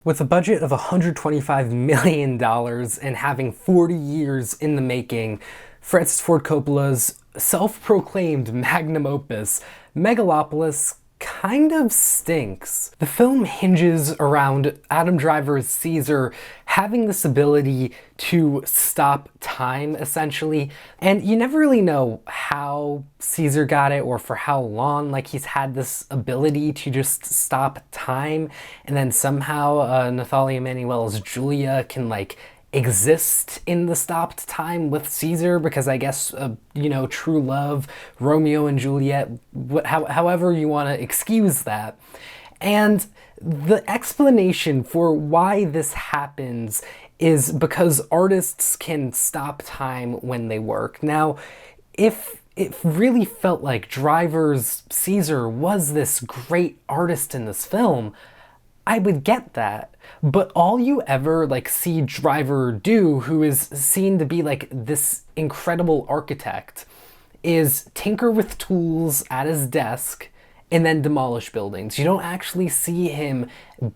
With a budget of $125 million and having 40 years in the making, Francis Ford Coppola's self-proclaimed magnum opus, Megalopolis, kind of stinks. The film hinges around Adam Driver's Caesar having this ability to stop time, essentially, and you never really know how Caesar got it or for how long. Like, he's had this ability to just stop time, and then somehow Nathalie Emmanuel's Julia can, like, exist in the stopped time with Caesar because I guess, true love, Romeo and Juliet, however you want to excuse that. And the explanation for why this happens is because artists can stop time when they work. Now, if it really felt like Driver's Caesar was this great artist in this film, I would get that. But all you ever see Driver do, who is seen to be like this incredible architect, is tinker with tools at his desk and then demolish buildings. You don't actually see him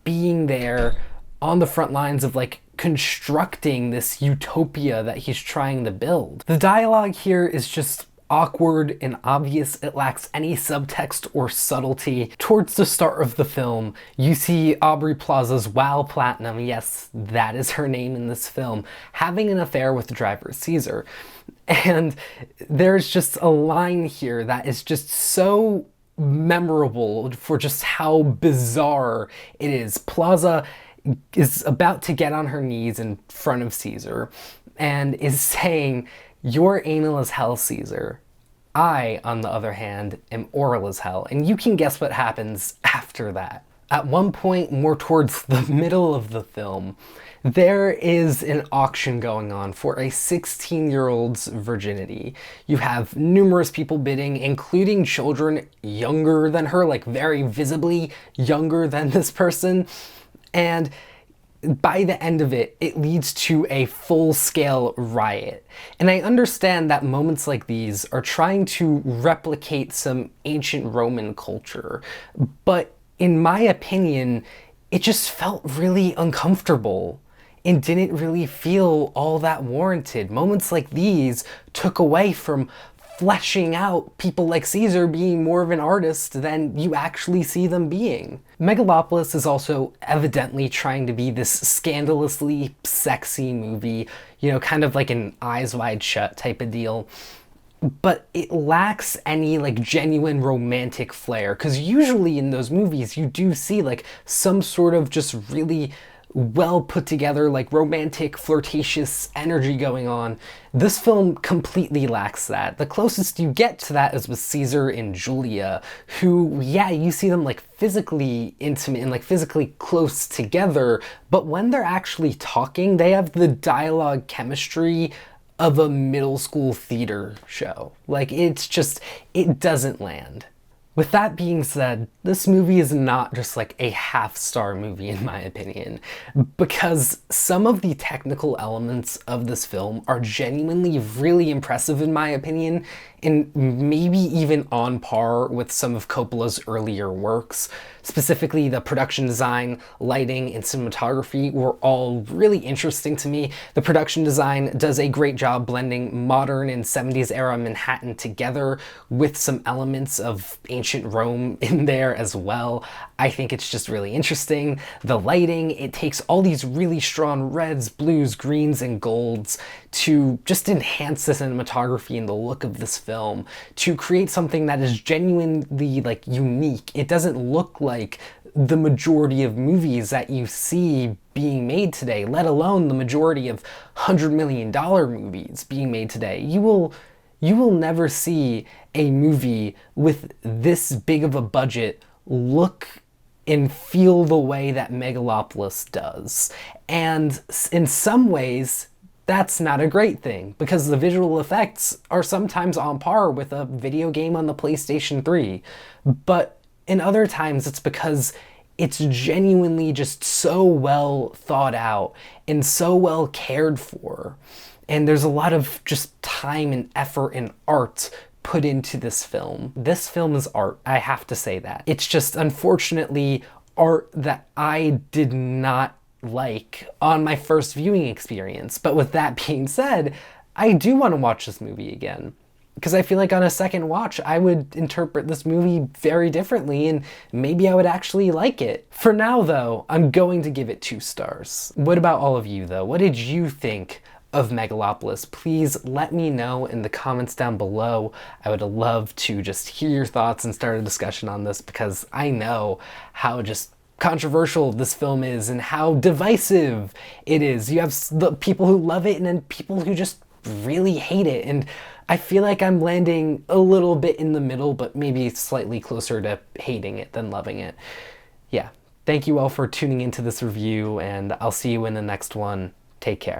being there on the front lines of constructing this utopia that he's trying to build. The dialogue here is just awkward and obvious. It lacks any subtext or subtlety. Towards the start of the film, you see Aubrey Plaza's Wow Platinum, yes, that is her name in this film, having an affair with the driver Caesar. And there's just a line here that is just so memorable for just how bizarre it is. Plaza is about to get on her knees in front of Caesar and is saying, "You're anal as hell, Caesar. I, on the other hand, am oral as hell." And you can guess what happens after that. At one point, more towards the middle of the film, there is an auction going on for a 16-year-old's virginity. You have numerous people bidding, including children younger than her, very visibly younger than this person. And by the end of it, it leads to a full-scale riot. And I understand that moments like these are trying to replicate some ancient Roman culture, but in my opinion, it just felt really uncomfortable and didn't really feel all that warranted. Moments like these took away from fleshing out people like Caesar being more of an artist than you actually see them being. Megalopolis is also evidently trying to be this scandalously sexy movie, kind of like an Eyes Wide Shut type of deal. But it lacks any genuine romantic flair, because usually in those movies you do see some sort of just really well put together romantic flirtatious energy going on. This film completely lacks that. The closest you get to that is with Caesar and Julia, who, yeah, you see them physically intimate and physically close together, but when they're actually talking, they have the dialogue chemistry of a middle school theater show. It doesn't land. With that being said, this movie is not just a half-star movie in my opinion, because some of the technical elements of this film are genuinely really impressive in my opinion, and maybe even on par with some of Coppola's earlier works. Specifically, the production design, lighting, and cinematography were all really interesting to me. The production design does a great job blending modern and 70s era Manhattan together with some elements of ancient Rome in there as well. I think it's just really interesting. The lighting, it takes all these really strong reds, blues, greens, and golds to just enhance the cinematography and the look of this film, to create something that is genuinely unique. It doesn't look like the majority of movies that you see being made today, let alone the majority of $100 million movies being made today. You will never see a movie with this big of a budget look and feel the way that Megalopolis does. And in some ways, that's not a great thing, because the visual effects are sometimes on par with a video game on the PlayStation 3. But in other times, it's because it's genuinely just so well thought out and so well cared for. And there's a lot of just time and effort and art put into this film. This film is art, I have to say that. It's just unfortunately art that I did not like on my first viewing experience. But with that being said, I do want to watch this movie again. Because I feel like on a second watch, I would interpret this movie very differently and maybe I would actually like it. For now, though, I'm going to give it 2 stars. What about all of you, though? What did you think of Megalopolis? Please let me know in the comments down below. I would love to just hear your thoughts and start a discussion on this because I know how just controversial this film is and how divisive it is. You have the people who love it and then people who just really hate it, and I feel like I'm landing a little bit in the middle, but maybe slightly closer to hating it than loving it. Yeah, thank you all for tuning into this review, and I'll see you in the next one. Take care.